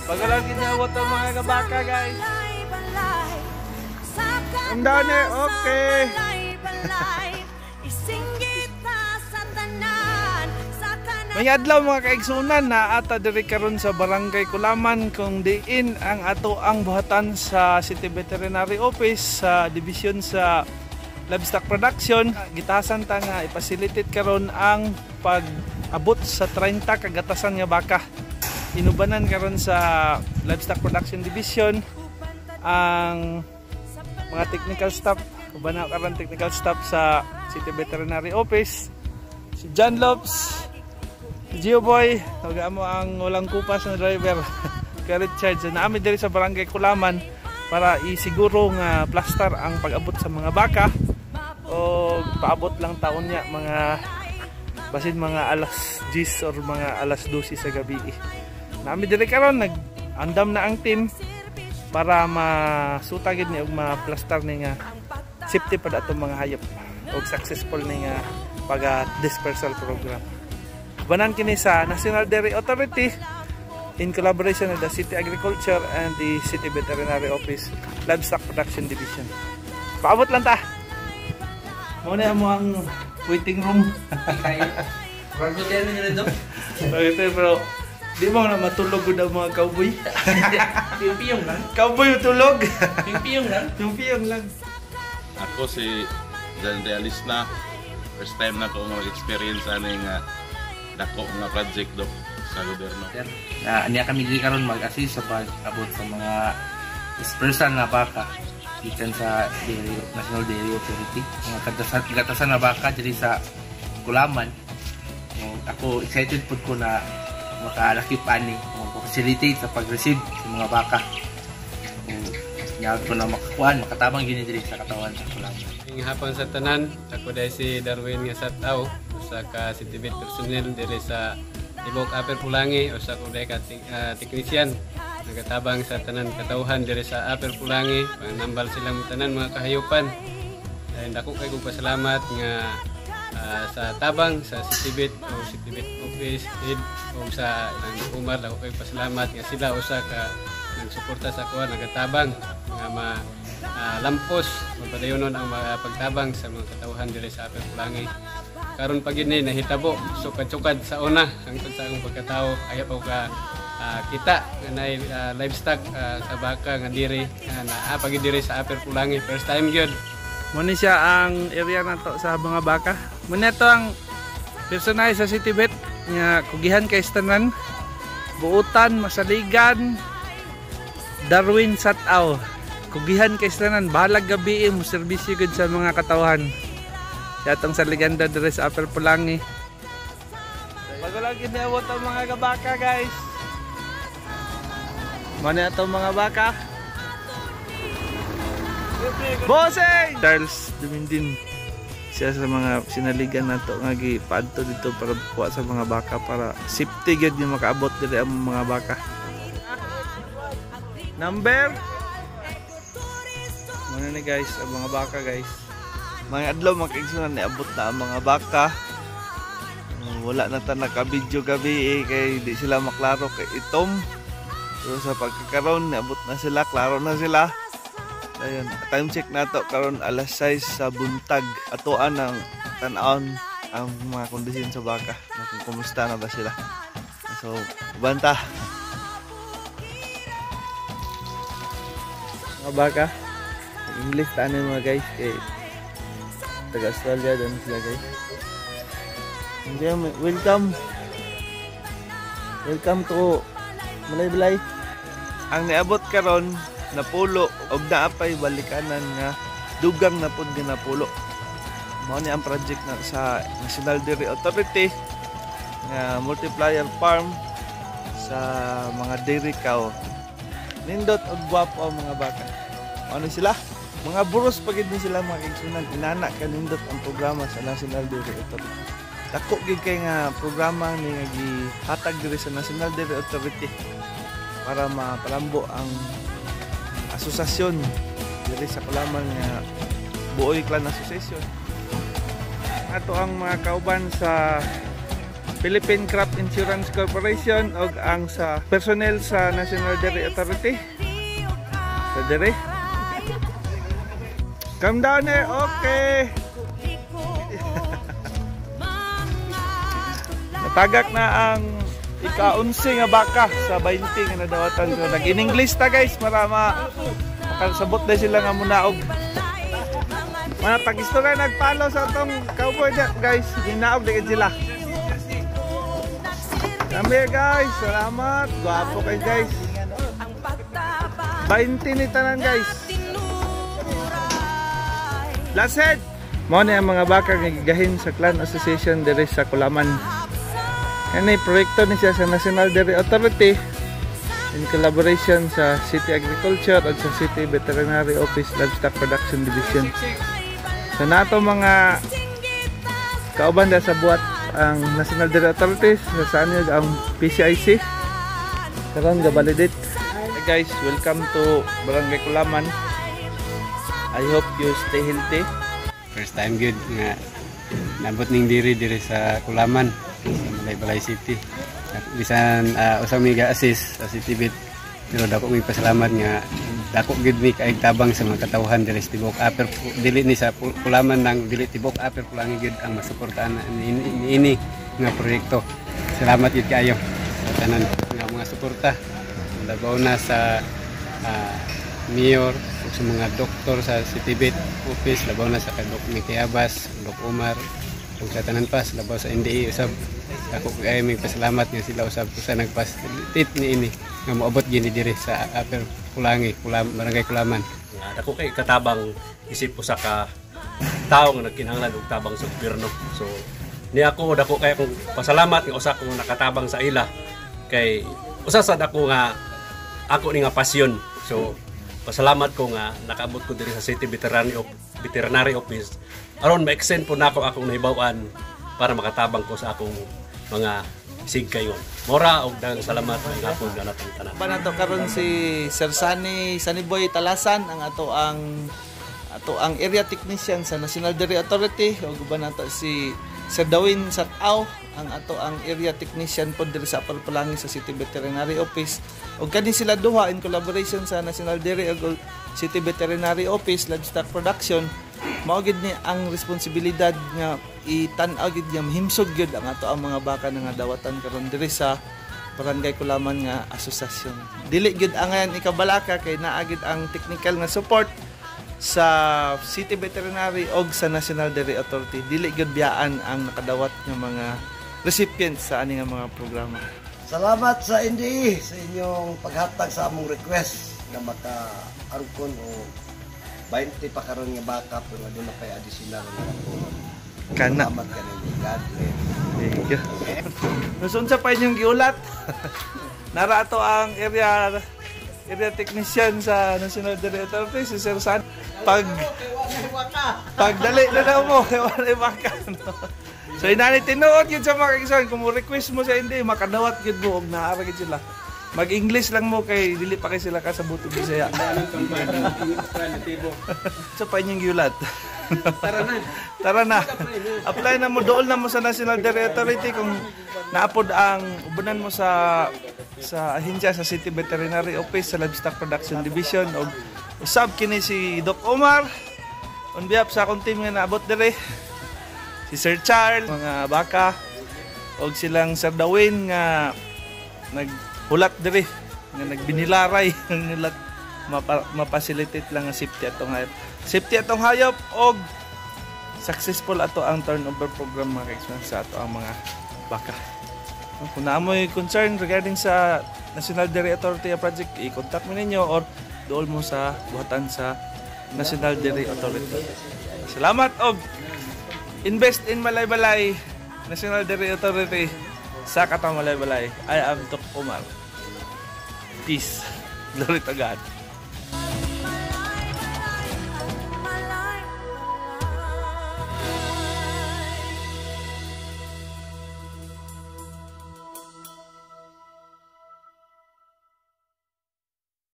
Pagkalagi niya wato mga kabaka guys. Ang dami, okay. May adlaw mga kaigsunan na ata diri karon sa Barangay Kulaman kung diin ang ato ang buhatan sa City Veterinary Office sa division sa Livestock Production. Gitasan ta nga i-facilitate karon ang pag-abot sa 30 kagatasan nga baka. Inubanan karon sa Livestock Production Division ang mga technical staff, ubana karon technical staff sa City Veterinary Office. Si John Lopes, Gio Boy, tawagan mo ang walang kupas na driver, kay Richard. So, naamid diri sa Barangay Kulaman para isiguro nga plaster ang pag-abot sa mga baka o paabot lang taon niya mga basin mga alas 10 or mga alas 12 sa gabi. Naamid diri karon nag-andam na ang team para masutagid ni og ma-plaster ni nga safety pa dato mga hayop og successful ni nga pag-dispersal program. Banan kini sa National Dairy Authority in collaboration with the City Agriculture and the City Veterinary Office Livestock Production Division. Paabot lang ta. Muna mo ang waiting room. Bago din nila do. Pero di mo na matulog gud ang mga cowboy. Piyong lang. Cowboy tulog. Piyong lang. Piyong lang. Ako si Jan Realista. First time na ko mag-experience aning dako nga project do sa gobyerno. Niya kami diri karon mag-assist sa pag-abot sa mga dispersal na baka gikan sa National Dairy Authority. Mga gatasan na baka diri sa Kulaman. Ako excited pud ko na makalakip ani o facilitate sa pag-receive sa mga baka. Nya ko na makakuan, makatabang gini diri sa katawan sa Kulaman. Ing hapon sa tanan, ako dai si Darwin nga Sataw, usa ka City Vet personnel diri sa Tibok Upper Pulangi, usa ko dai ka technician nagatabang sa tanan katawhan diri sa Upper Pulangi, pangnambal silang tanan mga kahayupan. Dahil dako kay kog pasalamat nga sa tabang sa City Vet o City Vet Office head o sa Umar, dako kay pasalamat nga sila usa ka nagsuporta sa kuha nagatabang nga lampos mapadayonon ang mga pagtabang sa mga katawhan diri sa Upper Pulangi. Karon pag ini nahitabo sukad-sukad sa una hangtod sa akong pagkatao ayaw pa ka kita nga livestock sa baka nga diri na pag diri sa Upper Pulangi first time gyud. Muna siya ang area nato sa mga baka. Muna ito ang personal sa City Vet nga kugihan kay Stanan, Buutan, Masaligan, Darwin Sataw. Kugihan kay Stanan, bahalag gabi mo serbisyo gud sa mga katawhan. Yatong sa legenda diri sa Upper Pulangi. Bago lang giniabot ang mga kabaka guys. Muna ito mga baka. Bossing! Charles Dumindin siya sa mga sinaligan nato nga gipadto dito para buwa sa mga baka para safety gyud yung makaabot diri ang mga baka. Number muna ni guys ang mga baka guys. Mga adlaw makaigsunan ni abot na ang mga baka. Wala na ta naka-video gabi kay di sila maklaro kay itom. Pero sa pagkakaroon niabot na sila, klaro na sila. Ayun, time check nato karon alas 6 sa buntag. Atoan ang tan-aon ang mga kondisyon sa baka. Kung kumusta na ba sila. So, banta. Mga baka. English tanin mga guys kay taga Australia dan sila guys. Welcome. Welcome to Malay-Balay. Ang niabot karon napulo og naapay balikanan nga dugang na pud ginapulo. Mao ni ang project na sa National Dairy Authority nga multiplier farm sa mga dairy cow. Nindot og gwapo ang mga baka. Ano sila? Mga buros pagid ni sila mga kaigsunan. Inana kanindot ang programa sa National Dairy Authority. Dako gid kay nga programa ni nga gihatag diri sa National Dairy Authority para mapalambo ang asosasyon diri sa Kulaman nga Buoy Clan Association. Ato ang mga kauban sa Philippine Crop Insurance Corporation ug ang sa personnel sa National Dairy Authority. Sa dairy. Come down here. Okay. Natagak na ang ika-11 nga baka sa 20 nga nadawatan ko. Nag-in-English ta guys para makasabot na sila nga munaog. Mga tag-istorya nagpalo sa itong cowboy guys. Hinaog na sila. Come here guys. Salamat. Guwapo kayo guys. 20 ni tanan guys. Last head. Mo na ang mga baka nga gigahin sa Clan Association diri sa Kulaman. Yan ay proyekto ni siya sa National Dairy Authority in collaboration sa City Agriculture at sa City Veterinary Office Livestock Production Division. Sa nato mga kauban sa buhat ang National Dairy Authority sa saan yun ang PCIC karon ga-validate. Hey guys, welcome to Barangay Kulaman. I hope you stay healthy. First time good nga nabot ning diri sa Kulaman sa Balay City. Bisan usang mi ga-assist sa City Vet, pero dako mi pasalamat nga dako gid mi kaig tabang sa mga katawhan diri sa Tibok Upper, dili ni sa Kulaman nang dili Tibok Upper Pulangi gid ang masuportahan ini nga proyekto. Salamat gid kayo sa tanan nga mga suporta. Labaw na sa Mayor ug sa mga doktor sa City Vet Office, labaw na sa Dok Mickey Abas, Dok Omar ug sa tanan pas, labaw sa NDE usab. Ako kay may pasalamat nga sila usab sa nagpasalitit ni ini nga moabot gini diri sa Upper Pulangi, Barangay Kulaman. Ako kay katabang isip ko sa ka tao nga nagkinahanglan og tabang sa gobyerno. So ni ako dako kay akong pasalamat nga usa ko nakatabang sa ila kay usa sad ako nga ako ni nga pasyon. So pasalamat ko nga nakaabot ko diri sa City Veterinary Office aron ma-extend po nako akong nahibaw-an para makatabang ko sa akong mga sig kayon. Mora og daghang salamat ang hapon nga natong tanan. Ba nato karon si Sir Saniboy Talasan ang ato ang area technician sa National Dairy Authority ug ba nato si Sir Dawin Sataw ang ato ang area technician pod diri sa Upper Pulangi sa City Veterinary Office. Ug kani sila duha in collaboration sa National Dairy ug City Veterinary Office Livestock Production. Mao gid ni ang responsibilidad nga itan-aw gid nga himsog gyud ang ato ang mga baka nga dawatan karon diri sa Barangay Kulaman nga asosasyon. Dili gyud angan ikabalaka kay naa gid ang technical nga support sa City Veterinary og sa National Dairy Authority. Dili gyud biyaan ang nakadawat nga mga recipients sa ani nga mga programa. Salamat sa NDE sa inyong paghatag sa among request na maka-arugkon o 20 pa karon nga baka pero aduna kay additional na ako. Kana. Salamat kaninyo. God bless. Thank you. Nasunsa pa inyong giulat. Nara ato ang area technician sa National Dairy Authority si Sir San. Pagdali na daw mo kay wala baka. So inani tinuod yun sa mga kaibigan kung mo request mo sa hindi makadawat gid mo og naara gid sila. Mag-English lang mo kay dili pa kay sila kasabuto Bisaya. So pa inyong giulat. Tara na. Apply na mo dool na mo sa National Dairy Authority kung naapod ang ubunan mo sa ahensya sa City Veterinary Office sa Livestock Production Division og usab kini si Doc Omar on behalf sa akong team nga naabot dire. Si Sir Charles, mga baka, o silang Sir Dawin nga naghulat diri, nga nagbinilaray, nga mapasilitate lang ang safety atong hayop. Safety atong hayop o successful ato ang turnover program mga kaibigan sa ato ang mga baka. Kung naamoy concern regarding sa National Dairy Authority project, i-contact mo ninyo or dool mo sa buhatan sa National Dairy Authority. Salamat og invest in Balay-Balay, National Dairy Authority sa Katang Balay-Balay. I am Tok Omar. Peace. Glory to God.